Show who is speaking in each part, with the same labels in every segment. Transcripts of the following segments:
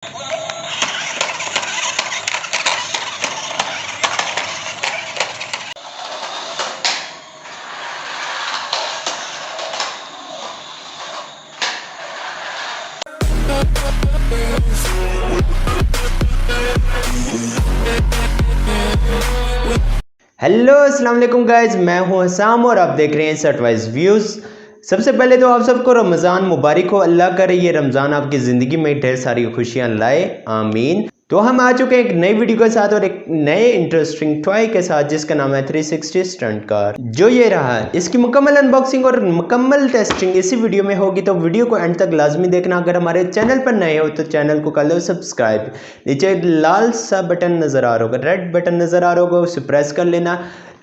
Speaker 1: Hello अस्सलाम वालेकुम guys, मैं हूं हसाम और आप देख रहे हैं सर्टवाइज व्यूज़। सबसे पहले तो आप सबको रमज़ान मुबारक हो। अल्लाह करे ये रमज़ान आपकी ज़िंदगी में ढेर सारी खुशियां लाए, आमीन। तो हम आ चुके हैं एक नई वीडियो के साथ और एक नए इंटरेस्टिंग टॉय के साथ जिसका नाम है 360 स्टंट कार। जो ये रहा, इसकी मुकम्मल अनबॉक्सिंग और मुकम्मल टेस्टिंग इसी वीडियो में होगी, तो वीडियो को एंड तक लाजमी देखना। अगर हमारे चैनल पर नए हो तो चैनल को कर लो सब्सक्राइब। नीचे लाल सा बटन नज़र आ रहा होगा, रेड बटन नज़र आ रहा होगा, उसे प्रेस कर लेना।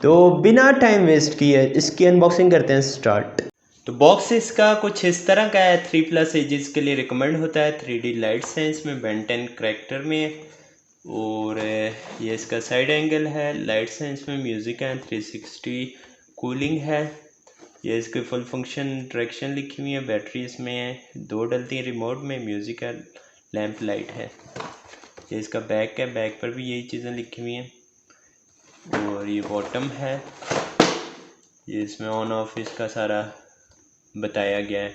Speaker 1: तो बिना टाइम वेस्ट किए इसकी अनबॉक्सिंग करते हैं स्टार्ट। तो बॉक्स इसका कुछ इस तरह का है। 3+ एजेस के लिए रिकमेंड होता है। 3D लाइट्स हैं इसमें, बेंटन करेक्टर में। और ये इसका साइड एंगल है। लाइट्स हैं इसमें, म्यूज़िक है, 360 कूलिंग है। ये इसके फुल फंक्शन डायरेक्शन लिखी हुई है। बैटरी इसमें है, 2 डलती हैं रिमोट में। म्यूज़िक है, लैंप लाइट है। ये इसका बैक है, बैक पर भी यही चीज़ें लिखी हुई हैं। और ये बॉटम है। ये इसमें ऑन ऑफ इसका सारा बताया गया है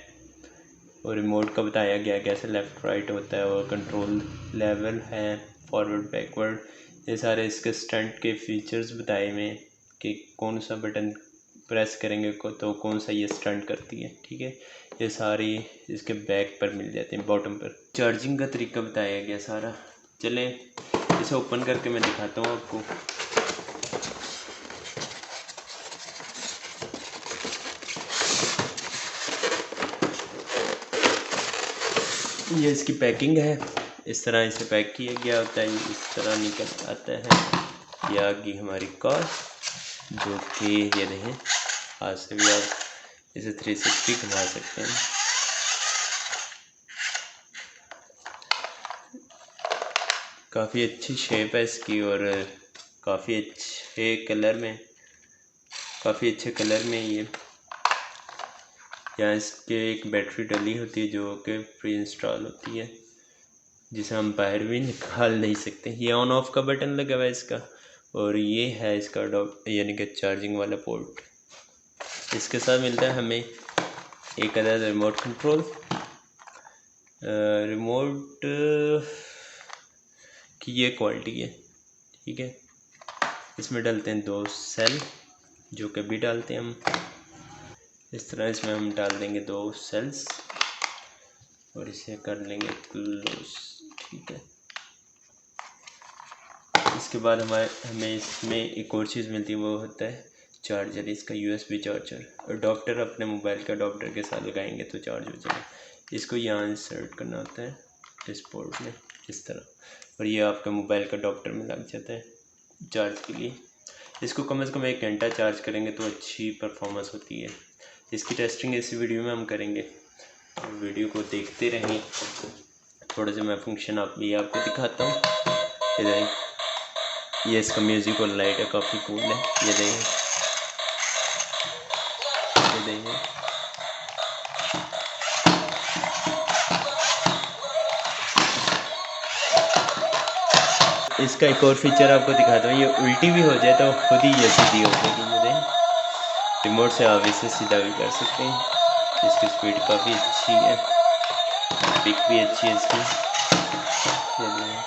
Speaker 1: और रिमोट का बताया गया है कैसे लेफ़्ट राइट होता है। और कंट्रोल लेवल है, फॉरवर्ड बैकवर्ड। ये सारे इसके स्टंट के फीचर्स बताए हुए हैं कि कौन सा बटन प्रेस करेंगे को तो कौन सा ये स्टंट करती है। ठीक है, ये सारी इसके बैक पर मिल जाती है, बॉटम पर। चार्जिंग का तरीका बताया गया सारा। चलें इसे ओपन करके मैं दिखाता हूँ आपको। ये इसकी पैकिंग है। इस तरह इसे पैक किया गया होता है। इस तरह निकल आता है। ये आ गई हमारी कार, जो कि ये देखें, हाथ से भी आप इसे 360 घुमा सकते हैं। काफ़ी अच्छी शेप है इसकी और काफ़ी अच्छे कलर में ये। यहाँ इसके एक बैटरी डली होती है जो कि प्री इंस्टॉल होती है, जिसे हम बाहर भी निकाल नहीं सकते। ये ऑन ऑफ का बटन लगा हुआ है इसका। और ये है इसका यानी कि चार्जिंग वाला पोर्ट। इसके साथ मिलता है हमें एक अदद रिमोट कंट्रोल। रिमोट की ये क्वालिटी है, ठीक है। इसमें डालते हैं 2 सेल, जो कि भी डालते हैं हम। इस तरह इसमें हम डाल देंगे 2 सेल्स और इसे कर लेंगे क्लोज, ठीक है। इसके बाद हमें इसमें एक और चीज़ मिलती है, वो होता है चार्जर। इसका USB चार्जर। अडॉप्टर अपने मोबाइल के अडॉप्टर के साथ लगाएंगे तो चार्ज हो जाएगा। इसको यहाँ इंसर्ट करना होता है इस पोर्ट में, इस तरह, और ये आपका मोबाइल का अडॉप्टर में लग जाता है चार्ज के लिए। इसको कम से कम 1 घंटा चार्ज करेंगे तो अच्छी परफॉर्मेंस होती है। इसकी टेस्टिंग इस वीडियो में हम करेंगे, वीडियो को देखते रहें। थोड़ा सा मैं फंक्शन आपको दिखाता हूँ। इधर ये इसका म्यूज़िक और लाइट है, काफ़ी कूल है। ये देखें, इसका एक और फीचर आपको दिखाता हूँ। ये उल्टी भी हो जाए तो खुद ही ये सीधी हो जाएगी। ये देखें, रिमोट से आप इसे सीधा भी कर सकते हैं। इसकी स्पीड काफ़ी अच्छी है, पिक भी अच्छी है इसकी। ये देखें,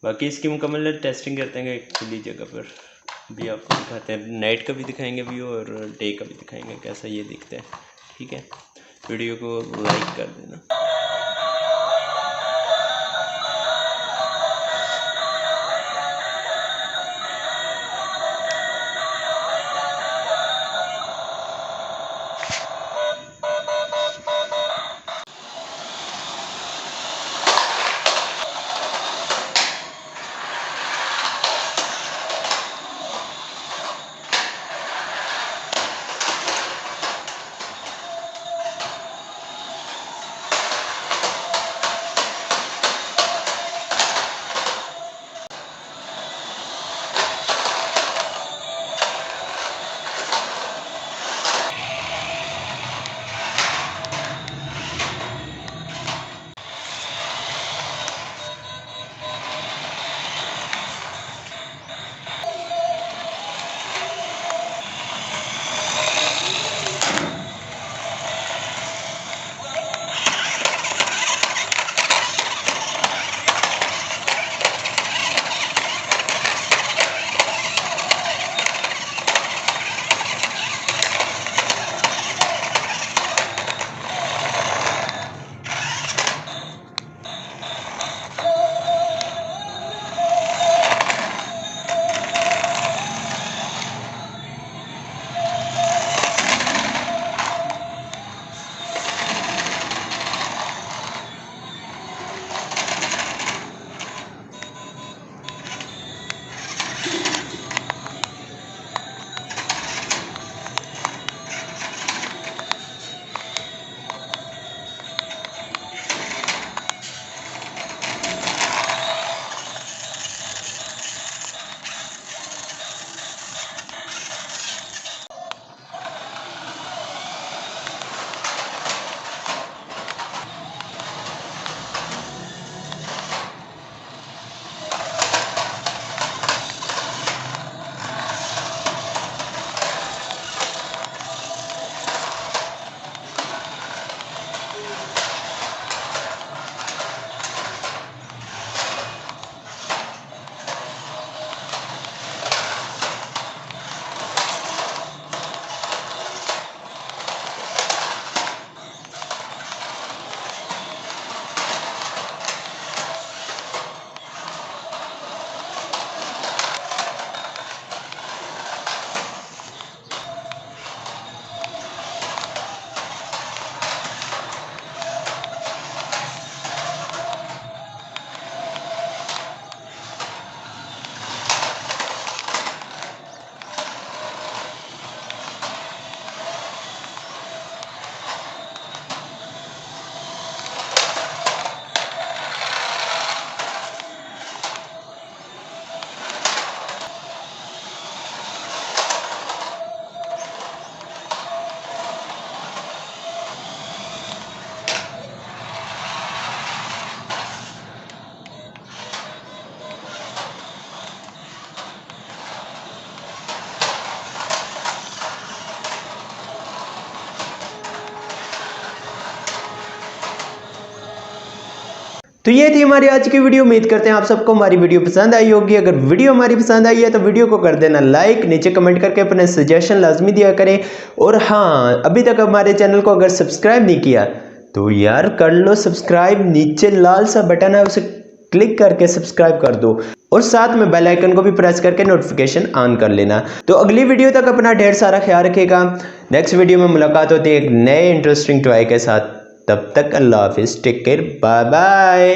Speaker 1: बाकी इसकी मुकम्मल टेस्टिंग करते हैं एक खुली जगह पर भी आपको दिखाते हैं। नाइट का भी दिखाएंगे व्यू और डे का भी दिखाएंगे कैसा ये दिखता है, ठीक है। वीडियो को लाइक कर देना। तो ये थी हमारी आज की वीडियो। उम्मीद करते हैं आप सबको हमारी वीडियो पसंद आई होगी। अगर वीडियो हमारी पसंद आई है तो वीडियो को कर देना लाइक, नीचे कमेंट करके अपने सजेशन लाजमी दिया करें। और हाँ, अभी तक हमारे चैनल को अगर सब्सक्राइब नहीं किया तो यार कर लो सब्सक्राइब। नीचे लाल सा बटन है, उसे क्लिक करके सब्सक्राइब कर दो और साथ में बेल आइकन को भी प्रेस करके नोटिफिकेशन ऑन कर लेना। तो अगली वीडियो तक अपना ढेर सारा ख्याल रखिएगा। नेक्स्ट वीडियो में मुलाकात होती है एक नए इंटरेस्टिंग टॉय के साथ। तब तक अल्लाह हाफिज़, टेक केयर, बाय बाय।